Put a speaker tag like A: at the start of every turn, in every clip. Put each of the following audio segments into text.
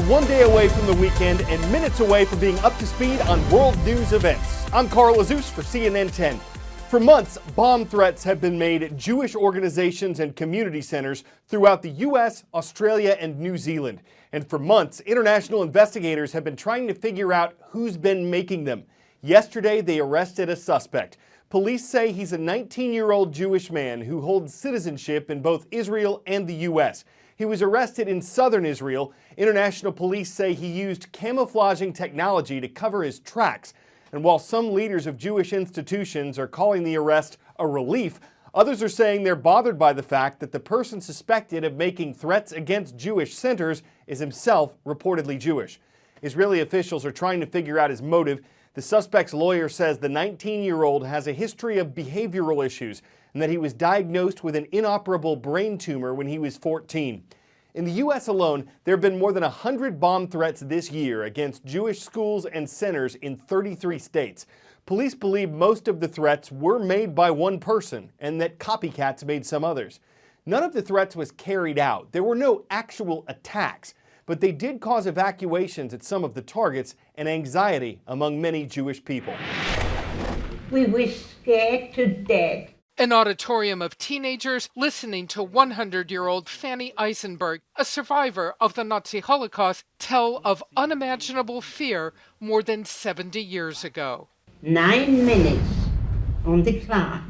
A: one day away from the weekend and minutes away from being up to speed on world news events. I'm Carl Azus for CNN10. For months, bomb threats have been made at Jewish organizations and community centers throughout the U.S., Australia, and New Zealand. And for months, international investigators have been trying to figure out who's been making them. Yesterday, they arrested a suspect. Police say he's a 19-year-old Jewish man who holds citizenship in both Israel and the U.S. He was arrested in southern Israel. International police say he used camouflaging technology to cover his tracks. And while some leaders of Jewish institutions are calling the arrest a relief, others are saying they're bothered by the fact that the person suspected of making threats against Jewish centers is himself reportedly Jewish. Israeli officials are trying to figure out his motive. The suspect's lawyer says the 19-year-old has a history of behavioral issues and that he was diagnosed with an inoperable brain tumor when he was 14. In the U.S. alone, there have been more than 100 bomb threats this year against Jewish schools and centers in 33 states. Police believe most of the threats were made by one person and that copycats made some others. None of the threats was carried out. There were no actual attacks, but they did cause evacuations at some of the targets and anxiety among many Jewish people.
B: We were scared to death.
C: An auditorium of teenagers listening to 100-year-old Fanny Eisenberg, a survivor of the Nazi Holocaust, tell of unimaginable fear more than 70 years ago.
B: 9 minutes on the clock.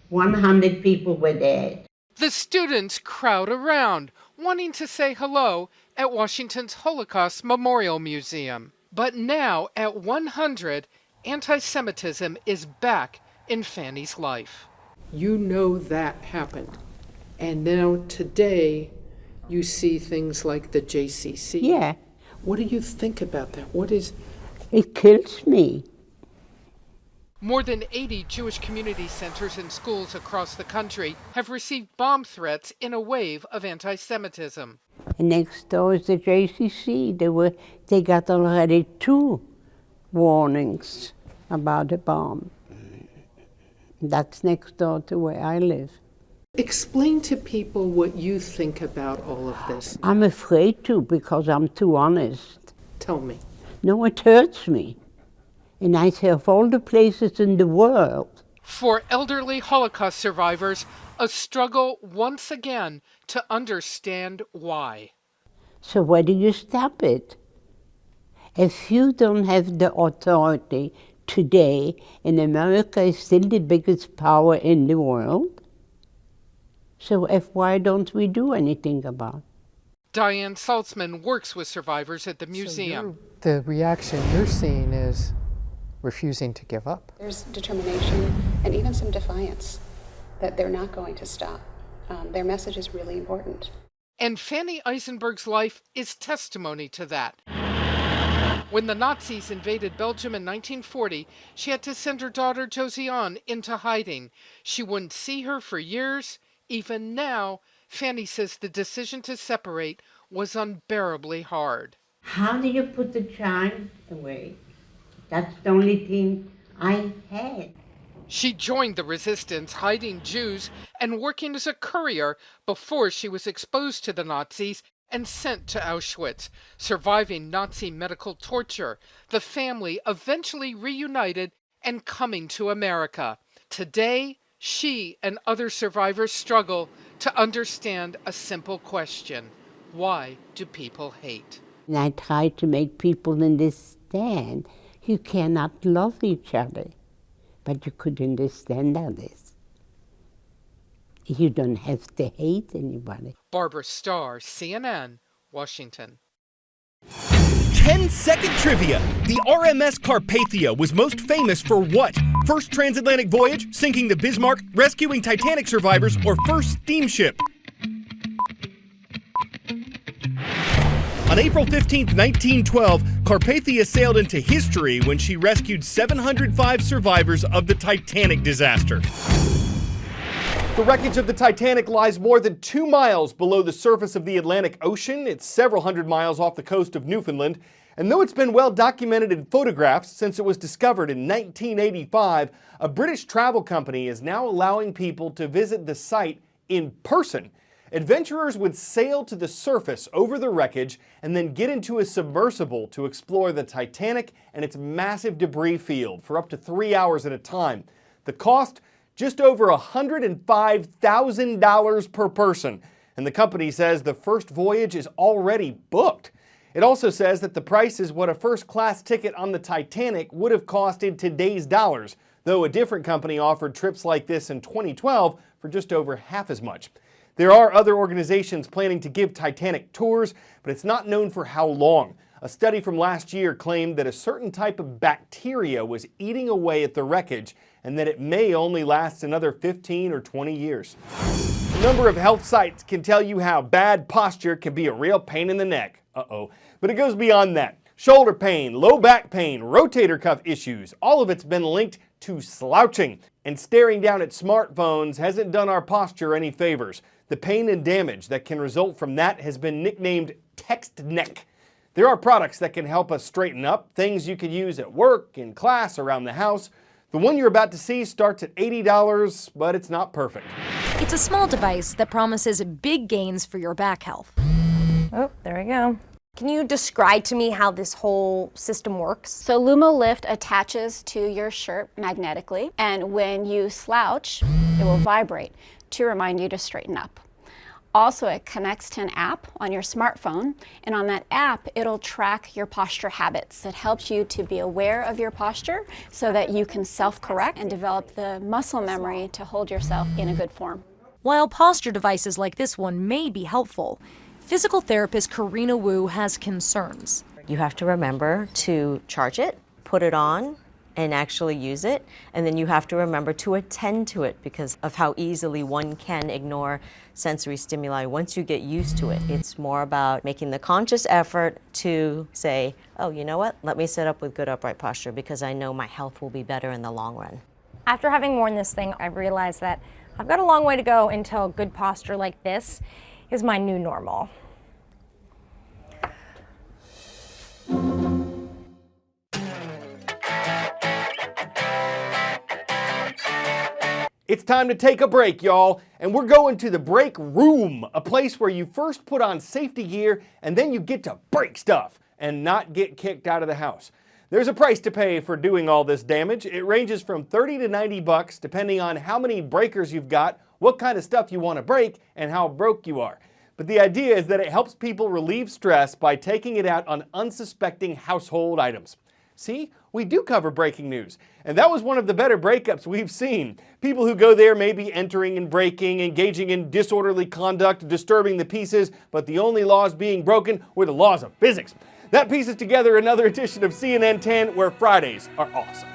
B: 100 people were dead.
C: The students crowd around, wanting to say hello at Washington's Holocaust Memorial Museum. But now, at 100, anti-Semitism is back in Fanny's life.
D: You know that happened. And now today you see things like the JCC.
B: Yeah.
D: What do you think about that?
B: It kills me.
C: More than 80 Jewish community centers and schools across the country have received bomb threats in a wave of anti-Semitism.
B: And next door is the JCC. They got already 2 warnings about a bomb. That's next door to where I live.
D: Explain to people what you think about all of this.
B: I'm afraid to because I'm too honest.
D: Tell me.
B: No, it hurts me. And I say, of all the places in the world.
C: For elderly Holocaust survivors, a struggle once again to understand why.
B: So where do you stop it? If you don't have the authority today, and America is still the biggest power in the world, so why don't we do anything about it?
C: Diane Saltzman works with survivors at the museum.
E: The reaction you're seeing is refusing to give up.
F: There's determination and even some defiance that they're not going to stop. Their message is really important.
C: And Fanny Eisenberg's life is testimony to that. When the Nazis invaded Belgium in 1940, she had to send her daughter Josiane into hiding. She wouldn't see her for years. Even now, Fanny says the decision to separate was unbearably hard.
B: How do you put the child away? That's the only thing I had.
C: She joined the resistance, hiding Jews and working as a courier before she was exposed to the Nazis and sent to Auschwitz, surviving Nazi medical torture. The family eventually reunited and coming to America. Today, she and other survivors struggle to understand a simple question. Why do people hate?
B: And I try to make people understand you cannot love each other, but you could understand others. You don't have to hate anybody.
C: Barbara Starr, CNN, Washington.
A: 10-second trivia. The RMS Carpathia was most famous for what? First transatlantic voyage, sinking the Bismarck, rescuing Titanic survivors, or first steamship? On April 15, 1912, Carpathia sailed into history when she rescued 705 survivors of the Titanic disaster. The wreckage of the Titanic lies more than 2 miles below the surface of the Atlantic Ocean. It's several hundred miles off the coast of Newfoundland. And though it's been well documented in photographs since it was discovered in 1985, a British travel company is now allowing people to visit the site in person. Adventurers would sail to the surface over the wreckage and then get into a submersible to explore the Titanic and its massive debris field for up to 3 hours at a time. The cost? Just over $105,000 per person. And the company says the first voyage is already booked. It also says that the price is what a first-class ticket on the Titanic would have cost in today's dollars, though a different company offered trips like this in 2012 for just over half as much. There are other organizations planning to give Titanic tours, but it's not known for how long. A study from last year claimed that a certain type of bacteria was eating away at the wreckage and that it may only last another 15 or 20 years. A number of health sites can tell you how bad posture can be a real pain in the neck. But it goes beyond that. Shoulder pain, low back pain, rotator cuff issues, all of it's been linked to slouching. And staring down at smartphones hasn't done our posture any favors. The pain and damage that can result from that has been nicknamed text neck. There are products that can help us straighten up, things you can use at work, in class, around the house. The one you're about to see starts at $80, but it's not perfect.
G: It's a small device that promises big gains for your back health.
H: Oh, there we go. Can you describe to me how this whole system works?
F: So Lumo Lift attaches to your shirt magnetically, and when you slouch, it will vibrate to remind you to straighten up. Also, it connects to an app on your smartphone, and on that app, it'll track your posture habits. It helps you to be aware of your posture so that you can self-correct and develop the muscle memory to hold yourself in a good form.
G: While posture devices like this one may be helpful, physical therapist Karina Wu has concerns.
I: You have to remember to charge it, put it on, and actually use it. And then you have to remember to attend to it because of how easily one can ignore sensory stimuli once you get used to it. It's more about making the conscious effort to say, oh, you know what? Let me set up with good upright posture because I know my health will be better in the long run.
H: After having worn this thing, I've realized that I've got a long way to go until good posture like this is my new normal.
A: It's time to take a break, y'all, and we're going to the break room, a place where you first put on safety gear and then you get to break stuff and not get kicked out of the house. There's a price to pay for doing all this damage. It ranges from $30 to $90 depending on how many breakers you've got, what kind of stuff you want to break, and how broke you are. But the idea is that it helps people relieve stress by taking it out on unsuspecting household items. See, we do cover breaking news, and that was one of the better breakups we've seen. People who go there may be entering and breaking, engaging in disorderly conduct, disturbing the pieces, but the only laws being broken were the laws of physics. That pieces together another edition of CNN10 where Fridays are awesome.